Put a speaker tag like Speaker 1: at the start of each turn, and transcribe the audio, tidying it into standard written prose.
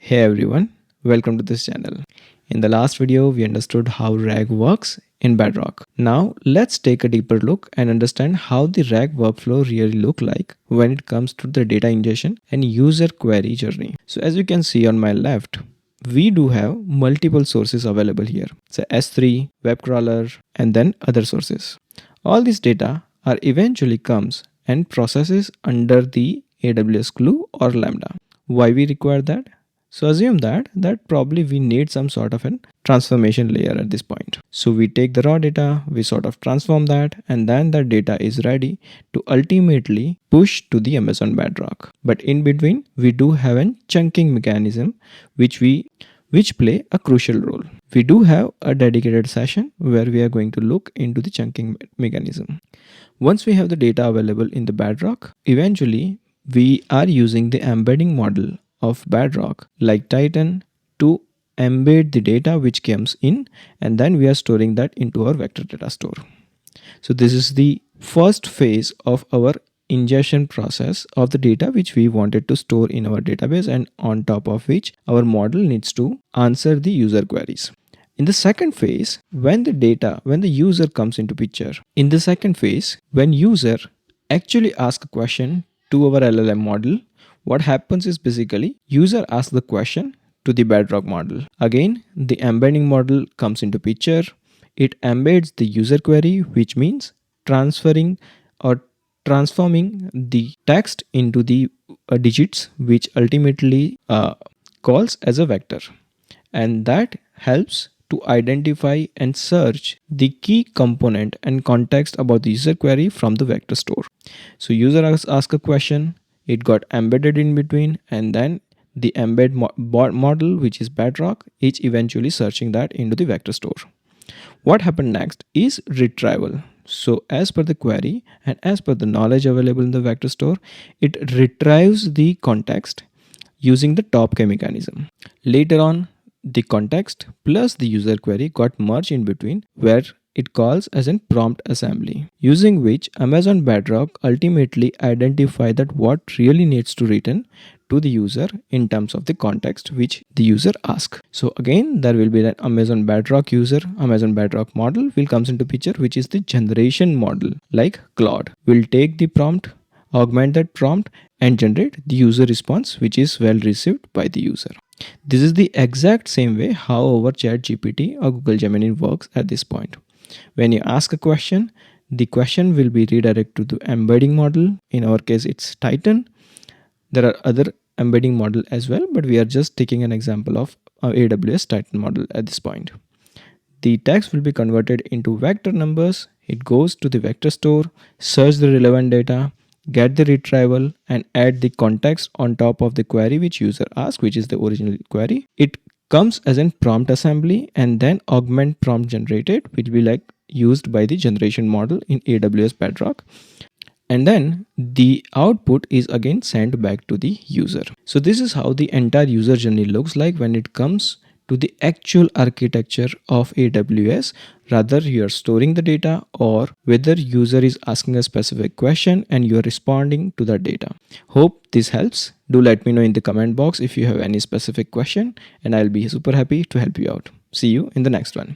Speaker 1: Hey everyone, welcome to this channel. In the last video, we understood how RAG works in Bedrock. Now let's take a deeper look and understand how the RAG workflow really look like when it comes to the data ingestion and user query journey. So as you can see on my left, we do have multiple sources available here. So S3, web crawler, and then other sources. All this data are eventually comes and processes under the AWS Glue or Lambda. Why we require that? So assume that probably we need some sort of a transformation layer at this point. So we take the raw data, we sort of transform that, and then that data is ready to ultimately push to the Amazon Bedrock. But in between, we do have a chunking mechanism which play a crucial role. We do have a dedicated session where we are going to look into the chunking mechanism. Once we have the data available in the Bedrock, eventually we are using the embedding model of Bedrock like Titan to embed the data which comes in, and then we are storing that into our vector data store. So this is the first phase of our ingestion process of the data which we wanted to store in our database, and on top of which our model needs to answer the user queries. In the second phase, when the user comes into picture, in the second phase, when user actually asks a question to our LLM model, what happens is basically user asks the question to the Bedrock model. Again, the embedding model comes into picture. It embeds the user query, which means transferring or transforming the text into the digits, which ultimately calls as a vector. And that helps to identify and search the key component and context about the user query from the vector store. So user asks a question, it got embedded in between, and then the embed model, which is Bedrock, is eventually searching that into the vector store. What happened next is retrieval. So as per the query and as per the knowledge available in the vector store, it retrieves the context using the top K mechanism. Later on, the context plus the user query got merged in between, where it calls as a prompt assembly, using which Amazon Bedrock ultimately identify that what really needs to written to the user in terms of the context which the user asks. So again, there will be that Amazon Bedrock model will comes into picture, which is the generation model like Claude. Will take the prompt, augment that prompt, and generate the user response which is well received by the user. This is the exact same way how our ChatGPT or Google Gemini works at this point. When you ask a question, the question will be redirected to the embedding model. In our case, it's Titan. There are other embedding model as well, but we are just taking an example of AWS Titan model at this point. The text will be converted into vector numbers. It goes to the vector store, search the relevant data, get the retrieval, and add the context on top of the query which user asked, which is the original query. It comes as a prompt assembly, and then augment prompt generated, which will be like used by the generation model in AWS Bedrock. And then the output is again sent back to the user. So this is how the entire user journey looks like when it comes to the actual architecture of AWS, rather you are storing the data or whether user is asking a specific question and you are responding to that data. Hope this helps. Do let me know in the comment box if you have any specific question, and I'll be super happy to help you out. See you in the next one.